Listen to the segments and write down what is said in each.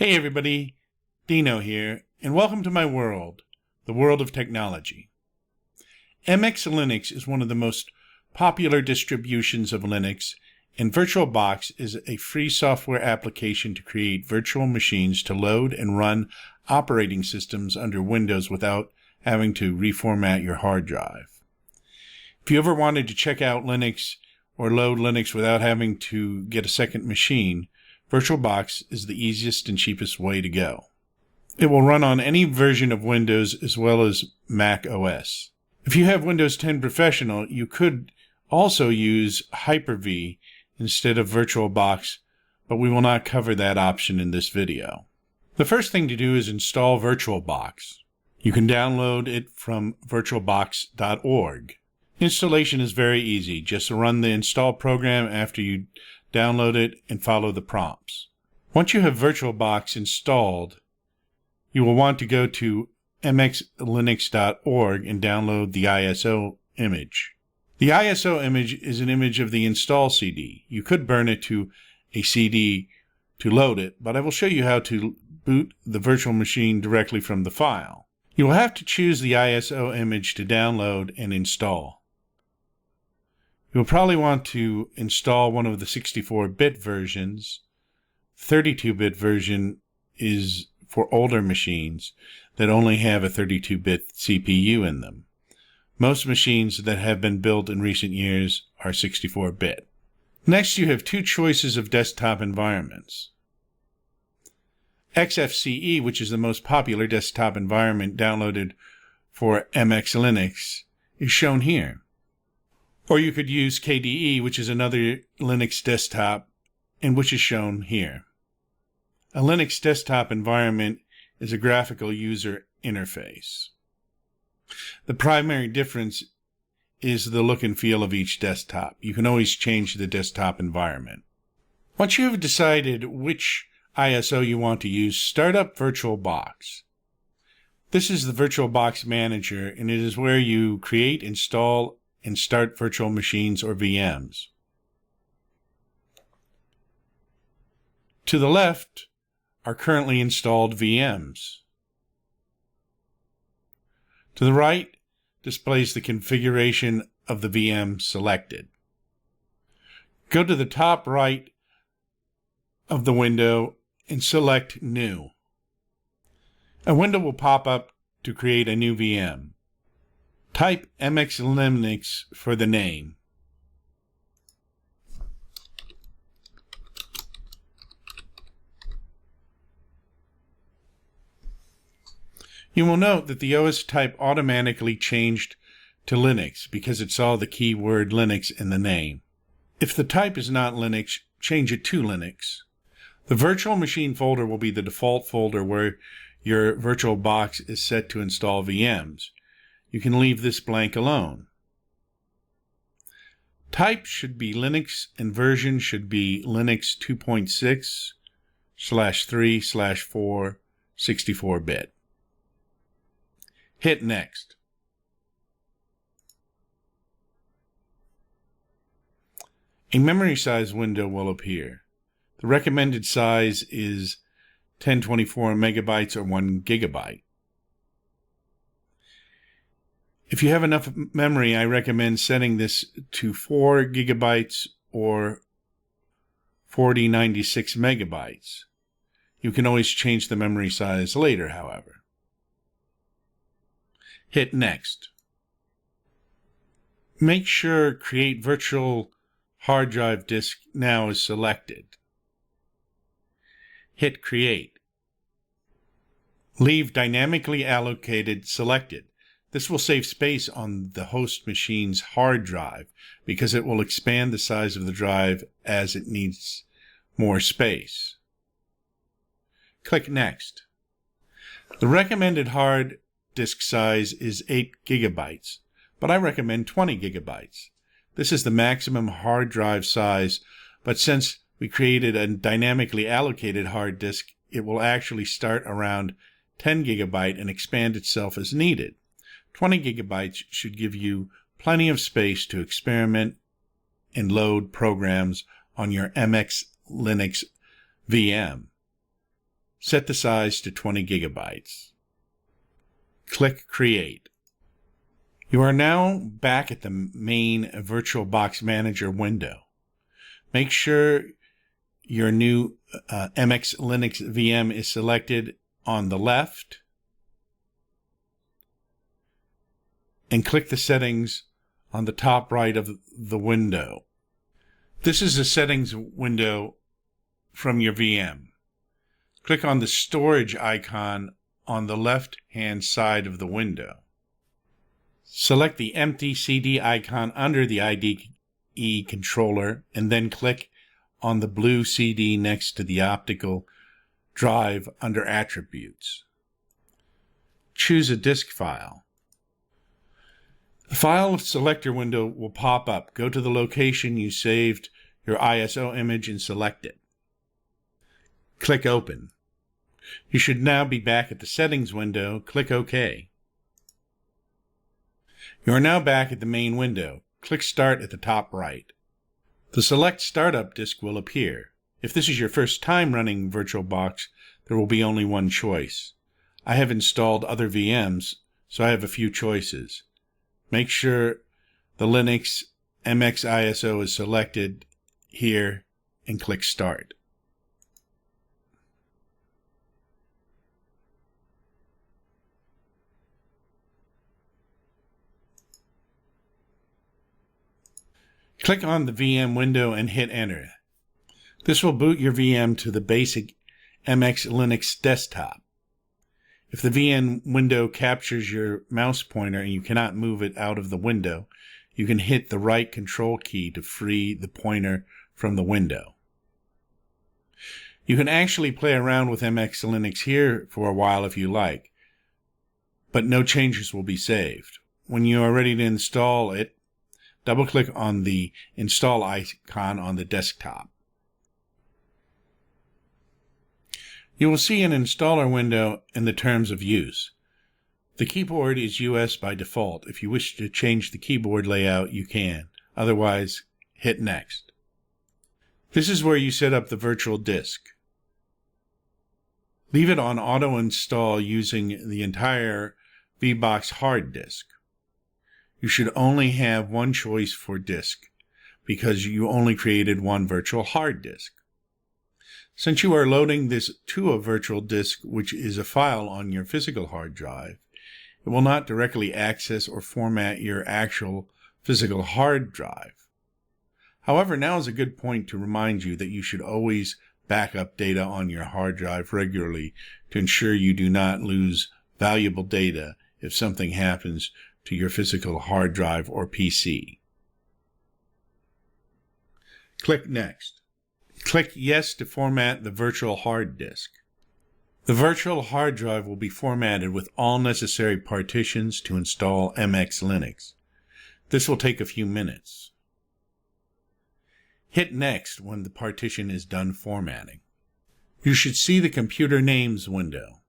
Hey everybody, Dino here, and welcome to my world, the world of technology. MX Linux is one of the most popular distributions of Linux, and Virtualbox is a free software application to create virtual machines to load and run operating systems under Windows without having to reformat your hard drive. If you ever wanted to check out Linux or load Linux without having to get a second machine, Virtualbox is the easiest and cheapest way to go. It will run on any version of Windows as well as Mac OS. If you have Windows 10 Professional, you could also use Hyper-V instead of Virtualbox, but we will not cover that option in this video. The first thing to do is install Virtualbox. You can download it from virtualbox.org. Installation is very easy. Just run the install program after you download it and follow the prompts. Once you have Virtualbox installed, you will want to go to mxlinux.org and download the ISO image. The ISO image is an image of the install CD. You could burn it to a CD to load it, but I will show you how to boot the virtual machine directly from the file. You will have to choose the ISO image to download and install. You'll probably want to install one of the 64-bit versions. 32-bit version is for older machines that only have a 32-bit CPU in them. Most machines that have been built in recent years are 64-bit. Next, you have two choices of desktop environments. XFCE, which is the most popular desktop environment downloaded for MX Linux, is shown here. Or you could use KDE, which is another Linux desktop, and which is shown here. A Linux desktop environment is a graphical user interface. The primary difference is the look and feel of each desktop. You can always change the desktop environment. Once you have decided which ISO you want to use, start up Virtualbox. This is the Virtualbox Manager, and it is where you create, install, and start virtual machines or VMs. To the left are currently installed VMs. To the right displays the configuration of the VM selected. Go to the top right of the window and select New. A window will pop up to create a new VM. Type MX Linux for the name. You will note that the OS type automatically changed to Linux because it saw the keyword Linux in the name. If the type is not Linux, change it to Linux. The virtual machine folder will be the default folder where your Virtualbox is set to install VMs. You can leave this blank alone. Type should be Linux and version should be Linux 2.6/3/4 64-bit. Hit Next. A memory size window will appear. The recommended size is 1024 megabytes or 1 gigabyte. If you have enough memory, I recommend setting this to 4 gigabytes or 4096 megabytes. You can always change the memory size later, however. Hit Next. Make sure Create Virtual Hard Drive Disk Now is selected. Hit Create. Leave Dynamically Allocated selected. This will save space on the host machine's hard drive because it will expand the size of the drive as it needs more space. Click Next. The recommended hard disk size is 8 gigabytes, but I recommend 20 gigabytes. This is the maximum hard drive size, but since we created a dynamically allocated hard disk, it will actually start around 10 gigabyte and expand itself as needed. 20 gigabytes should give you plenty of space to experiment and load programs on your MX Linux VM. Set the size to 20 gigabytes. Click Create. You are now back at the main Virtualbox Manager window. Make sure your new MX Linux VM is selected on the left and click the settings on the top right of the window. This is the settings window from your VM. Click on the storage icon on the left-hand side of the window. Select the empty CD icon under the IDE controller and then click on the blue CD next to the optical drive under Attributes. Choose a disk file. The file selector window will pop up. Go to the location you saved your ISO image and select it. Click Open. You should now be back at the settings window. Click OK. You are now back at the main window. Click Start at the top right. The Select Startup disk will appear. If this is your first time running VirtualBox, there will be only one choice. I have installed other VMs, so I have a few choices. Make sure the Linux MX ISO is selected here and click Start. Click on the VM window and hit Enter. This will boot your VM to the basic MX Linux desktop. If the VM window captures your mouse pointer and you cannot move it out of the window, you can hit the right control key to free the pointer from the window. You can actually play around with MX Linux here for a while if you like, but no changes will be saved. When you are ready to install it, double-click on the Install icon on the desktop. You will see an installer window in the terms of use. The keyboard is US by default. If you wish to change the keyboard layout, you can. Otherwise, hit Next. This is where you set up the virtual disk. Leave it on auto install using the entire VBox hard disk. You should only have one choice for disk because you only created one virtual hard disk. Since you are loading this to a virtual disk, which is a file on your physical hard drive, it will not directly access or format your actual physical hard drive. However, now is a good point to remind you that you should always back up data on your hard drive regularly to ensure you do not lose valuable data if something happens to your physical hard drive or PC. Click Next. Click Yes to format the virtual hard disk. The virtual hard drive will be formatted with all necessary partitions to install MX Linux. This will take a few minutes. Hit Next when the partition is done formatting. You should see the Computer Names window.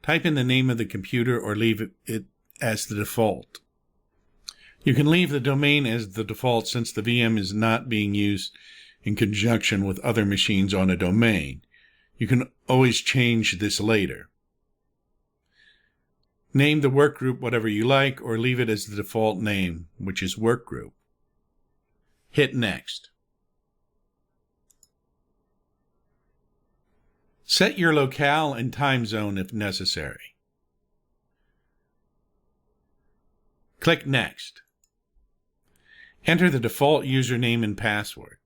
Type in the name of the computer or leave it as the default. You can leave the domain as the default since the VM is not being used in conjunction with other machines on a domain. You can always change this later. Name the workgroup whatever you like or leave it as the default name, which is workgroup. Hit Next. Set your locale and time zone if necessary. Click Next. Enter the default username and password.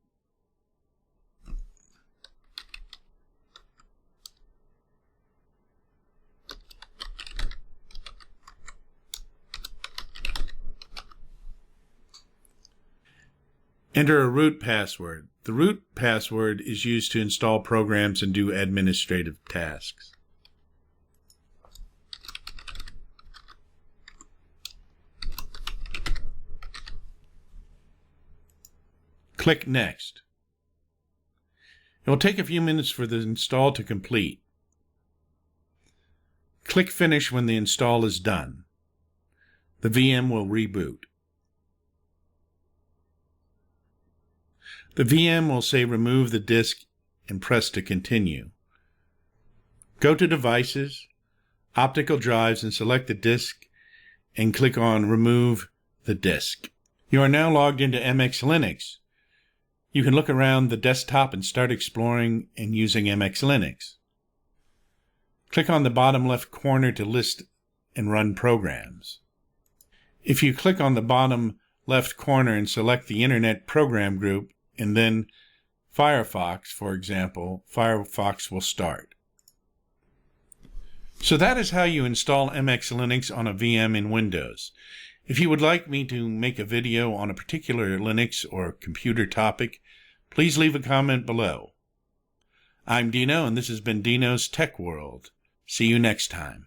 Enter a root password. The root password is used to install programs and do administrative tasks. Click Next. It will take a few minutes for the install to complete. Click Finish when the install is done. The VM will reboot. The VM will say remove the disk and press to continue. Go to Devices, Optical Drives, and select the disk and click on Remove the Disk. You are now logged into MX Linux. You can look around the desktop and start exploring and using MX Linux. Click on the bottom left corner to list and run programs. If you click on the bottom left corner and select the Internet Program Group and then Firefox, for example, Firefox will start. So that is how you install MX Linux on a VM in Windows. If you would like me to make a video on a particular Linux or computer topic, please leave a comment below. I'm Dino, and this has been Dino's Tech World. See you next time.